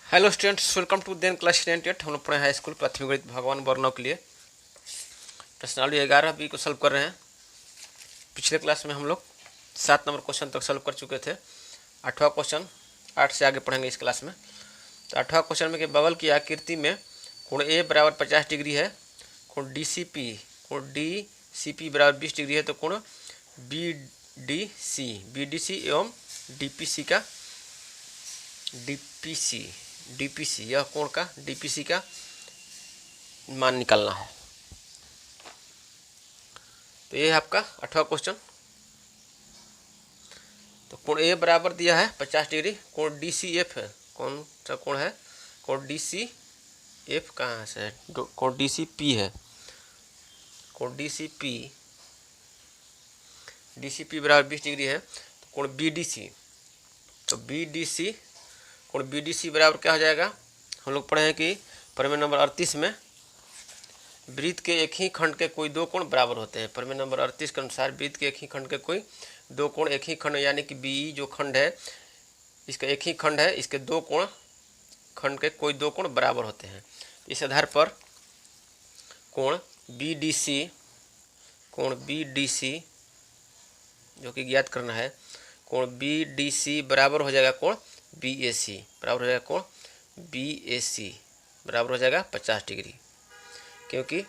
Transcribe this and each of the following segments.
Hello students, welcome to then class 98। हम लोग पढ़े हाई स्कूल प्राथमिक गणित भगवान वर्णों के लिए प्रश्नावली 11 बी को सॉल्व कर रहे हैं। पिछले क्लास में हम लोग 7 नंबर क्वेश्चन तक सॉल्व कर चुके थे। 8वां क्वेश्चन 8 से आगे पढ़ेंगे इस क्लास में। तो 8वां क्वेश्चन में कि बगल की आकृति में कोण ए बराबर 50 डिग्री है, कोण डी सी पी बराबर 20 डिग्री है, तो कोण बी डी सी एवं डीपीसी यह कोण का डीपीसी का मान निकालना है। तो ये है आपका 8वां क्वेश्चन। तो कोण ए बराबर दिया है 50 डिग्री, कोण DCF है, कौन सा कोण है, कोण DCF कहाँ से है, कोण DCP है, कोण DCP बराबर 20 डिग्री है। तो कोण BDC, तो कोण BDC बराबर क्या हो जाएगा, हम लोग पढ़े हैं कि प्रमेय नंबर 38 में वृत्त के एक ही खंड के कोई दो कोण बराबर होते हैं। प्रमेय नंबर 38 के अनुसार वृत्त के एक ही खंड के कोई दो कोण, एक ही खंड यानी कि BE जो खंड है इसका एक ही खंड है, इसके दो कोण खंड के कोई दो कोण बराबर होते हैं। इस आधार पर कोण BDC जो कि ज्ञात करना है, कोण BDC बराबर हो जाएगा कोण BAC बराबर हो जाएगा कोण BAC बराबर हो जाएगा 50 डिग्री, क्योंकि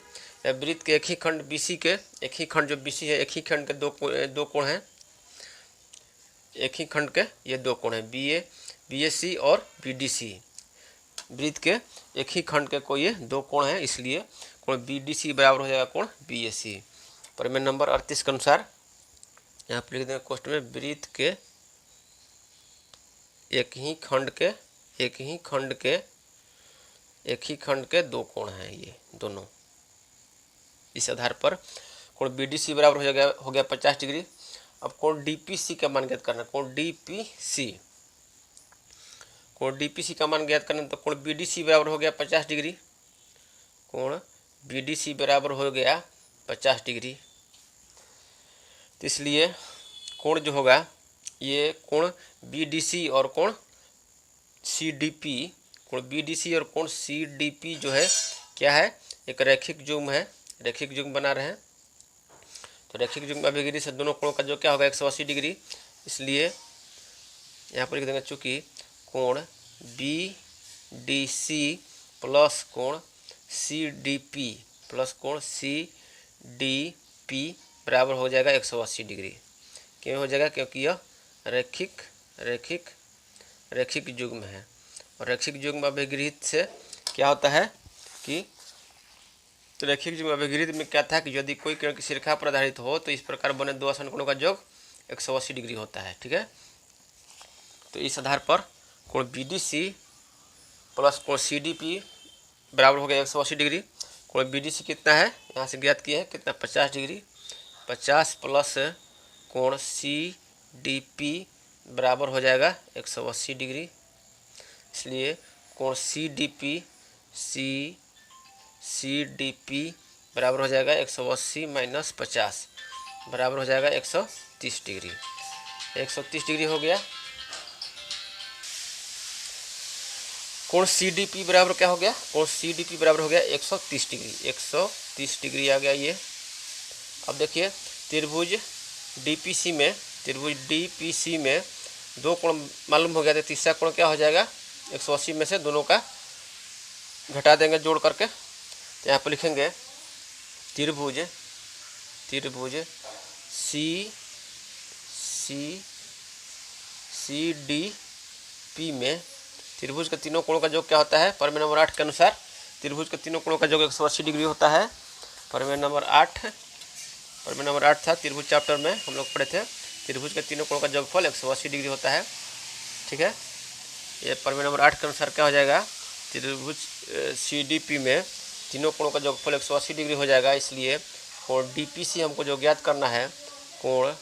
वृत्त के एक ही खंड BC के एक ही खंड जो BC है, एक ही खंड के दो कोण हैं, एक ही खंड के ये दो कोण हैं BAC और BDC। वृत्त के एक ही खंड के कोई ये दो कोण हैं, इसलिए कोण BDC बराबर हो जाएगा कोण BAC। प्रमेय नंबर 38 के अनुसार यहाँ पर लिख देंगे क्वेश्चन में, वृत्त के एक ही खंड के दो कोण हैं ये दोनों। इस आधार पर कोण BDC बराबर हो गया 50 डिग्री। अब कोण DPC का मान ज्ञात करना, कोण DPC का मान ज्ञात करना, तो कोण BDC बराबर हो गया 50 डिग्री, कोण BDC बराबर हो गया 50 डिग्री। तो इसलिए कोण जो होगा ये कोण BDC और कोण CDP, कोण BDC और कोण CDP जो है क्या है, एक रैखिक युग्म है, रैखिक युग्म बना रहे हैं। तो रैखिक युग्म अभिगिरी से दोनों कोणों का जो क्या होगा 180 डिग्री, इसलिए यहाँ पर लिख देंगे चूँकि कोण BDC प्लस कोण CDP प्लस कोण CDP बराबर हो जाएगा 180 डिग्री। क्यों हो जाएगा, क्योंकि यह रैखिक युग्म है। और रैखिक युग्म अभिगृहित से क्या होता है कि रैखिक युग्म अभिगृहित में क्या था कि यदि कोई किरण किसी रेखा पर आधारित हो तो इस प्रकार बने दो आसन कोणों का योग 180 डिग्री होता है। ठीक है, तो इस आधार पर कोण BDC प्लस कोण CDP बराबर हो गया 180 डिग्री। कोण BDC कितना है यहाँ से ज्ञात किया है, कितना 50 डिग्री, 50 प्लस कोण CDP बराबर हो जाएगा 180 डिग्री। इसलिए कोण CDP बराबर हो जाएगा 180 माइनस 50 बराबर हो जाएगा 130 डिग्री। 130 डिग्री हो गया। कोण CDP बराबर क्या हो गया, कोण CDP बराबर हो गया 130 डिग्री, 130 डिग्री आ गया ये। अब देखिए त्रिभुज DPC में दो कोण मालूम हो गया, तो तीसरा कोण क्या हो जाएगा 180 में से दोनों का घटा देंगे जोड़ करके। तो यहाँ पर लिखेंगे त्रिभुज CDP में त्रिभुज के तीनों कोणों का योग क्या होता है, प्रमेय नंबर 8 के अनुसार त्रिभुज के तीनों कोणों का योग 180 डिग्री होता है। प्रमेय नंबर 8 था त्रिभुज चैप्टर में, हम लोग पढ़े थे। त्रिभुज के तीनों कोणों का योगफल 180 डिग्री होता है। ठीक है, ये प्रमेय नंबर 8 के अनुसार क्या हो जाएगा, त्रिभुज CDP में तीनों कोणों का योगफल 180 डिग्री हो जाएगा। इसलिए कोण DPC हमको जो ज्ञात करना है, कोण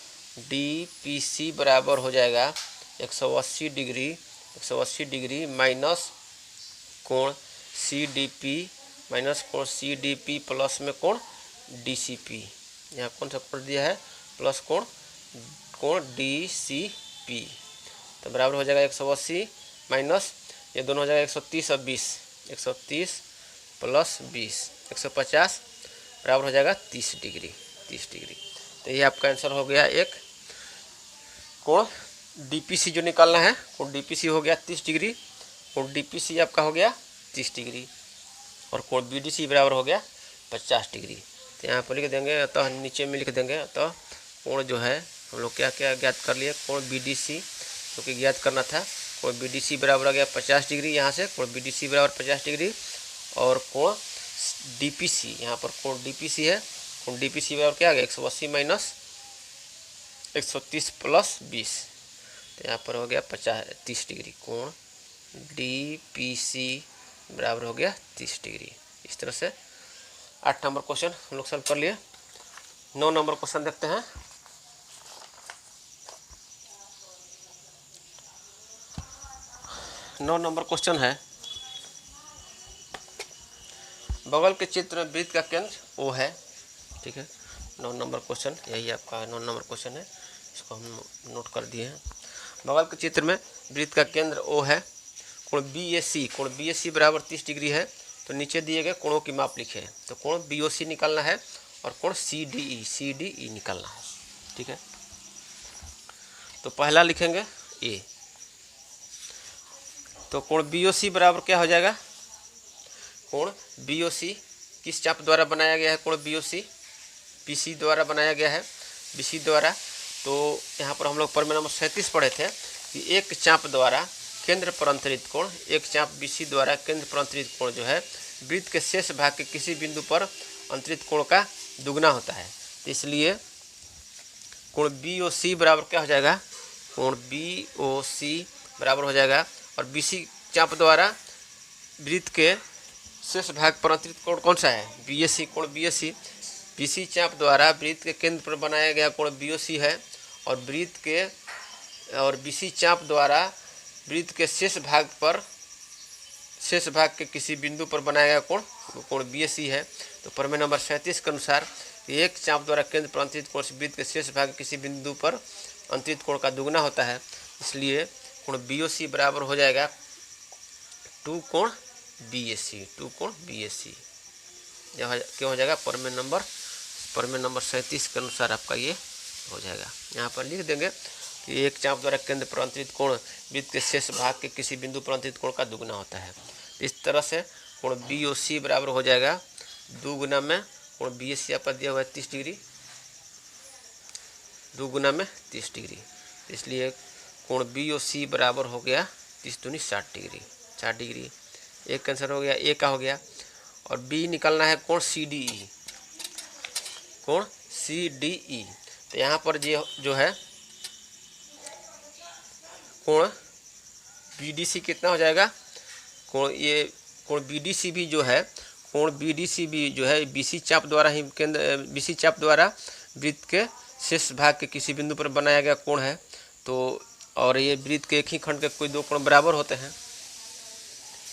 DPC बराबर हो जाएगा 180 डिग्री माइनस कोण CDP प्लस में कोण DCP, यहाँ कौन सा कोण दिया है प्लस कोण DCP, तो बराबर हो जाएगा 180 माइनस ये दोनों हो जाएगा 130 और 20, 130 प्लस 20 150 बराबर हो जाएगा 30 डिग्री। 30 डिग्री। तो ये आपका आंसर हो गया एक कोण डीपीसी जो निकालना है, कोण डीपीसी हो गया 30 डिग्री, कोण डीपीसी आपका हो गया 30 डिग्री और कोण बीडीसी बराबर हो गया 50 डिग्री। तो यहाँ पर लिख देंगे, अतः नीचे में लिख देंगे, अतः कोण जो है हम लोग क्या क्या ज्ञात कर लिए, कोण बीडीसी जो कि ज्ञात करना था, कोण बीडीसी बराबर आ गया 50 डिग्री, यहाँ से कोण बीडीसी बराबर 50 डिग्री और कोण डीपीसी, यहाँ पर कोण डीपीसी है, कोण डीपीसी बराबर क्या आ गया 180 माइनस 130 प्लस 20, तो यहाँ पर हो गया 30 डिग्री। कोण डीपीसी बराबर हो गया 30 डिग्री। इस तरह से 8 नंबर क्वेश्चन हम लोग सॉल्व कर लिए। 9 नंबर क्वेश्चन देखते हैं। नौ नंबर क्वेश्चन है, बगल के चित्र में वृत्त का केंद्र O है। ठीक है, 9 नंबर क्वेश्चन यही आपका 9 नंबर क्वेश्चन है, इसको हम नोट कर दिए हैं। बगल के चित्र में वृत्त का केंद्र O है, कोण BAC बराबर 30 डिग्री है, तो नीचे दिए गए कोणों की माप लिखे। तो कोण BOC निकालना है और कोण CDE निकालना है। ठीक है, तो पहला लिखेंगे A, तो कोण BOC बराबर क्या हो जाएगा, कोण BOC किस चाप द्वारा बनाया गया है, कोण BOC BC द्वारा बनाया गया है, BC द्वारा। तो यहाँ पर हम लोग प्रमेय नंबर 37 पढ़े थे कि एक चाप द्वारा केंद्र पर अंतरित कोण, एक चाप BC द्वारा केंद्र पर अंतरित कोण जो है वृत्त के शेष भाग के किसी बिंदु पर अंतरित कोण का दुगना होता है। तो इसलिए कोण BOC बराबर क्या हो जाएगा, कोण BOC बराबर हो जाएगा, और BC चाप द्वारा वृत्त के शेष भाग पर अंतरित कोण कौन सा है, BAC, कोण BAC। BC चाप द्वारा वृत्त के केंद्र पर बनाया गया कोण BOC है, और वृत्त के और BC चाप द्वारा वृत्त के शेष भाग के किसी बिंदु पर बनाया गया कोण BAC है। तो प्रमेय नंबर 37 के अनुसार एक चाप द्वारा केंद्र पर अंतरित कोण से वृत्त के शेष भाग के किसी बिंदु पर अंतरित कोण का दुगना होता है। इसलिए कोण BOC बराबर हो जाएगा 2 कोण BAC। यह क्यों हो जाएगा, प्रमेय नंबर 37 के अनुसार आपका ये हो जाएगा। यहाँ पर लिख देंगे कि एक चाप द्वारा केंद्र पर अंतरित कोण वृत्त के शेष भाग के किसी बिंदु पर अंतरित कोण का दुगना होता है। इस तरह से कोण BOC बराबर हो जाएगा 2 गुना में कोण BAC आपका दिया हुआ है 30 डिग्री, 2 गुना में 30 डिग्री। इसलिए कोण BOC बराबर हो गया 30 दूनी 60 डिग्री, 60 डिग्री। एक कैंसर हो गया, ए का हो गया, और बी निकालना है कोण CDE, कोण CDE। तो यहाँ पर जो है कोण BDC कितना हो जाएगा, कोण BDC भी जो है, कोण BDC भी जो है BC चाप द्वारा ही BC चाप द्वारा वृत्त के शेष भाग के किसी बिंदु पर बनाया गया कोण है। तो और ये वृत्त के एक ही खंड के कोई दो कोण बराबर होते हैं।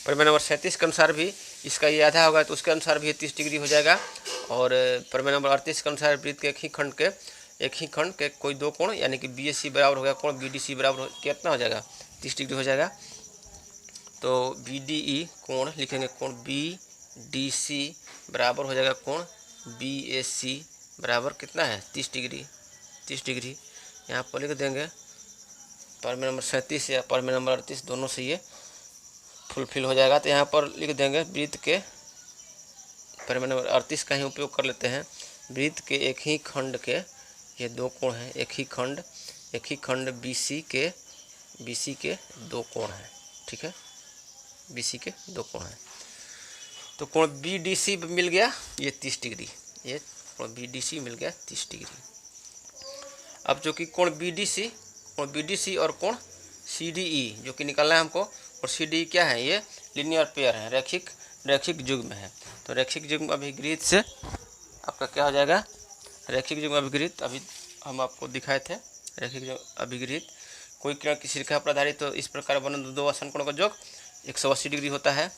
प्रमेय नंबर 37 के अनुसार भी इसका ये आधा होगा, तो उसके अनुसार भी 30 डिग्री हो जाएगा। और प्रमेय नंबर 38 के अनुसार वृत्त के एक ही खंड के कोई दो कोण, यानी कि BAC बराबर हो गया कोण BDC बराबर कितना हो जाएगा, 30 डिग्री हो जाएगा। तो BDE कोण लिखेंगे, कोण BDC बराबर हो जाएगा कोण BAC बराबर कितना है 30 डिग्री। यहाँ पर लिख देंगे प्रमेय नंबर 37 या प्रमेय नंबर 38 दोनों से ये फुलफिल हो जाएगा। तो यहाँ पर लिख देंगे वृत्त के, प्रमेय नंबर 38 का ही उपयोग कर लेते हैं। वृत्त के एक ही खंड के ये दो कोण हैं, एक ही खंड BC के दो कोण हैं। ठीक है, BC के दो कोण हैं। तो कोण BDC मिल गया ये 30 डिग्री, ये कोण BDC मिल गया 30 डिग्री। अब जो कि कोण BDC और कोण CDE जो कि निकालना है हमको, और CDE क्या है, ये लीनियर पेयर है, रैखिक युग्म है। तो रैखिक युग्म अभिगृहित से आपका क्या हो जाएगा, रैखिक युग्म अभिगृहित अभी हम आपको दिखाए थे। रैखिक युग्म अभिगृहित कोई किरण किसी रेखा पर आधारित तो इस प्रकार बने दो आसन कोणों का योग 180 डिग्री होता है।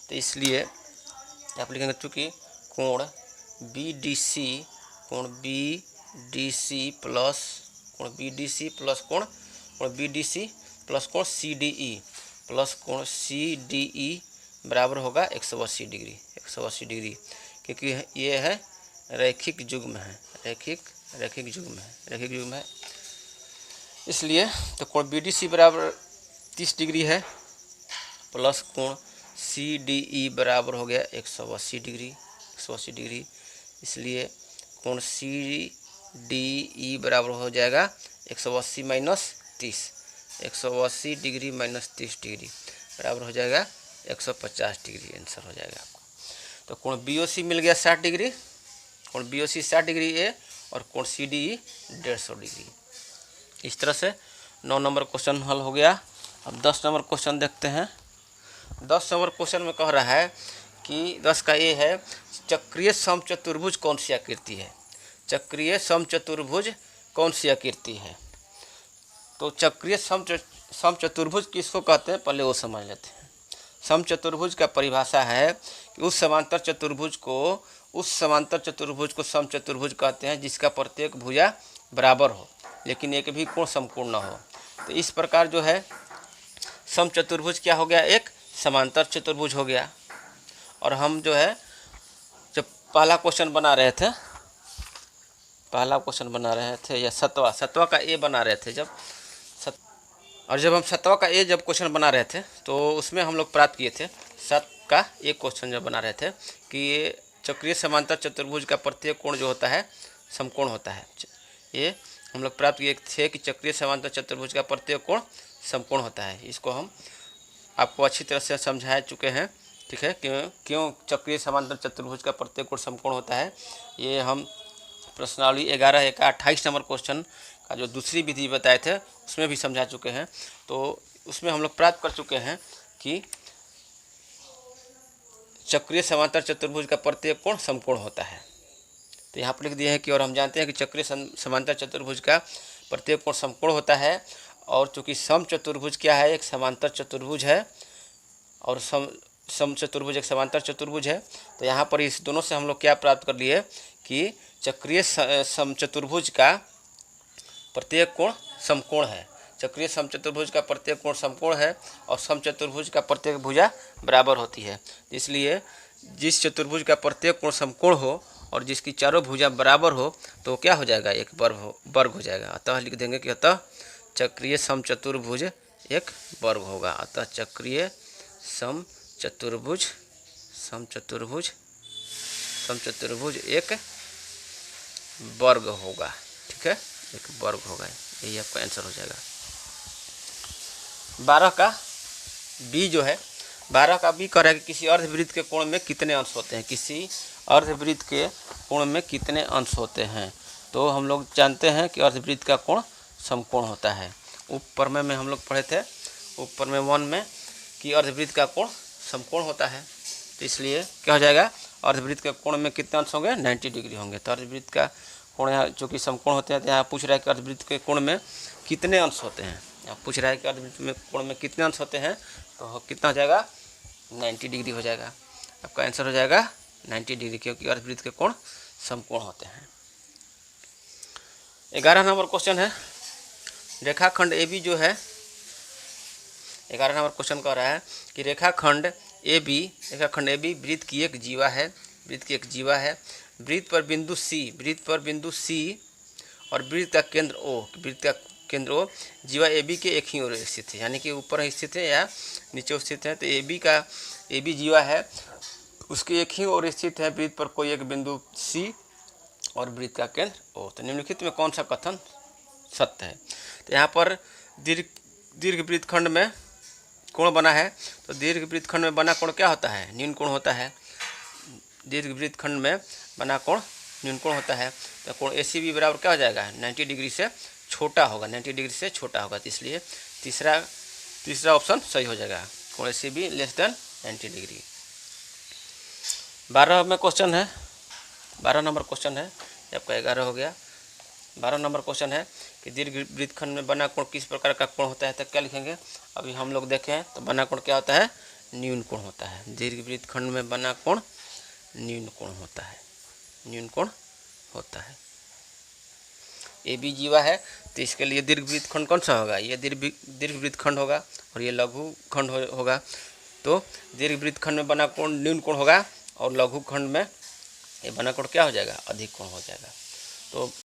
तो इसलिए आप लिखेंगे चूँकि कोण BDC प्लस कोण CDE प्लस कोण सी डी ई बराबर होगा 180 डिग्री। 180 डिग्री क्योंकि ये है रैखिक युग्म है, रैखिक युग्म है इसलिए। तो कोण बी डी सी बराबर 30 डिग्री है प्लस कोण सी डी ई बराबर हो गया 180 डिग्री। इसलिए कोण सी डी ई बराबर हो जाएगा 180 माइनस 30, 180 डिग्री माइनस 30 डिग्री बराबर हो जाएगा 150 डिग्री आंसर हो जाएगा आपको। तो कोण बी ओ सी मिल गया 60 डिग्री, कोण बी ओ सी 60 डिग्री ए और कोण सी डी ई 150 डिग्री। इस तरह से 9 नंबर क्वेश्चन हल हो गया। अब 10 नंबर क्वेश्चन देखते हैं। 10 नंबर क्वेश्चन में कह रहा है कि 10 का ए है चक्रीय समचतुर्भुज कौन सी आकृति है। चक्रीय समचतुर्भुज कौन सी आकृति है। तो चक्रीय समचतुर्भुज किसको कहते हैं पहले वो समझ लेते हैं। समचतुर्भुज का परिभाषा है कि उस समांतर चतुर्भुज को समचतुर्भुज कहते हैं जिसका प्रत्येक भुजा बराबर हो लेकिन एक भी कोण समकोण न हो। तो इस प्रकार जो है समचतुर्भुज क्या हो गया, एक समांतर चतुर्भुज हो गया। और हम जो है जब पहला क्वेश्चन बना रहे थे या सतवा का ए बना रहे थे जब हम सतवा का ए जब क्वेश्चन बना रहे थे तो उसमें हम लोग प्राप्त किए थे 7 का एक क्वेश्चन जब बना रहे थे कि ये चक्रीय समांतर चतुर्भुज का प्रत्येक कोण जो होता है समकोण होता है। ये हम लोग प्राप्त किए थे कि चक्रीय समांतर चतुर्भुज का प्रत्येक कोण समकोण होता है। इसको हम आपको अच्छी तरह से समझा चुके हैं, ठीक है। क्यों चक्रीय समांतर चतुर्भुज का प्रत्येक कोण समकोण होता है ये हम प्रश्नावली 11 का 28 नंबर क्वेश्चन का जो दूसरी विधि बताए थे उसमें भी समझा चुके हैं। तो उसमें हम लोग प्राप्त कर चुके हैं कि चक्रीय समांतर चतुर्भुज का प्रत्येक कोण समकोण होता है। तो यहाँ पर लिख दिए हैं कि और हम जानते हैं कि चक्रीय समांतर चतुर्भुज का प्रत्येक कोण समकोण होता है। और चूँकि समचतुर्भुज क्या है, एक समांतर चतुर्भुज है और समचतुर्भुज एक समांतर चतुर्भुज है। तो यहाँ पर इस दोनों से हम लोग क्या प्राप्त कर लिए कि चक्रीय समचतुर्भुज का प्रत्येक कोण समकोण है। चक्रीय समचतुर्भुज का प्रत्येक कोण समकोण है और समचतुर्भुज का प्रत्येक भुजा बराबर होती है। इसलिए जिस चतुर्भुज का प्रत्येक कोण समकोण हो और जिसकी चारों भुजा बराबर हो तो क्या हो जाएगा, एक वर्ग हो जाएगा। अतः लिख देंगे कि अतः चक्रीय समचतुर्भुज एक वर्ग होगा। अतः चक्रीय समचतुर्भुज एक वर्ग होगा, ठीक है, एक वर्ग होगा। यही आपका आंसर हो जाएगा। 12 का बी जो है, 12 का बी कह रहा है कि किसी अर्धवृत्त के कोण में कितने अंश होते हैं। किसी अर्धवृत्त के कोण में कितने अंश होते हैं। तो हम लोग जानते हैं कि अर्धवृत्त का कोण समकोण होता है। ऊपर में हम लोग पढ़े थे ऊपर में 1 में कि अर्धवृत्त का कोण समकोण होता है। तो इसलिए क्या हो जाएगा, अर्धवृत्त के कोण में कितने अंश होंगे, 90 डिग्री होंगे। तो अर्धवृत्त का कोण यहाँ जो कि समकोण होते हैं, तो यहाँ पूछ रहा है कि अर्धवृत्त के कोण में कितने अंश होते हैं। यहाँ पूछ रहा है कि अर्धवृत्त में कोण में कितने अंश होते हैं, तो कितना हो जाएगा, 90 डिग्री हो जाएगा। आपका आंसर हो जाएगा 90 डिग्री, क्योंकि अर्धवृत्त के कोण समकोण होते हैं। 11 नंबर क्वेश्चन है रेखाखंड ए बी जो है। 11 नंबर क्वेश्चन कह रहा है कि रेखाखंड ए बी वृत्त की एक जीवा है। वृत्त पर बिंदु सी और वृत्त का केंद्र ओ जीवा ए बी के एक ही ओर स्थित है, यानी कि ऊपर स्थित है या नीचे स्थित है। तो ए बी जीवा है, उसके एक ही ओर स्थित है वृत्त पर कोई एक बिंदु सी और वृत्त का केंद्र ओ। तो निम्नलिखित में कौन सा कथन सत्य है। तो यहाँ पर दीर्घ वृत्तखंड में कोण बना है। तो दीर्घ वृत्तखंड में बना कोण क्या होता है, न्यून कोण होता है। दीर्घ वृत्तखंड में बना कोण न्यून कोण होता है। तो कोण ए सी बी बराबर क्या हो जाएगा, 90 डिग्री से छोटा होगा, 90 डिग्री से छोटा होगा। तो इसलिए तीसरा ऑप्शन सही हो जाएगा, कोण A C B less than 90 degree. 12 में क्वेश्चन है, 12 नंबर क्वेश्चन है, आपका 11 हो गया। 12 नंबर क्वेश्चन है कि दीर्घ वृत्तखंड में बना कोण किस प्रकार का कोण होता है। तो क्या लिखेंगे, अभी हम लोग देखें तो बना कोण क्या होता है, न्यून कोण होता है। दीर्घ वृत्तखंड में बना कोण न्यून कोण होता है, ए बी जीवा है। तो इसके लिए दीर्घ वृत्तखंड कौन सा होगा, ये दीर्घ वृत्तखंड होगा और ये लघु खंड होगा। तो दीर्घ वृत्तखंड में बना कोण न्यून कोण होगा और लघु खंड में ये बना कोण क्या हो जाएगा, अधिक कोण हो जाएगा। तो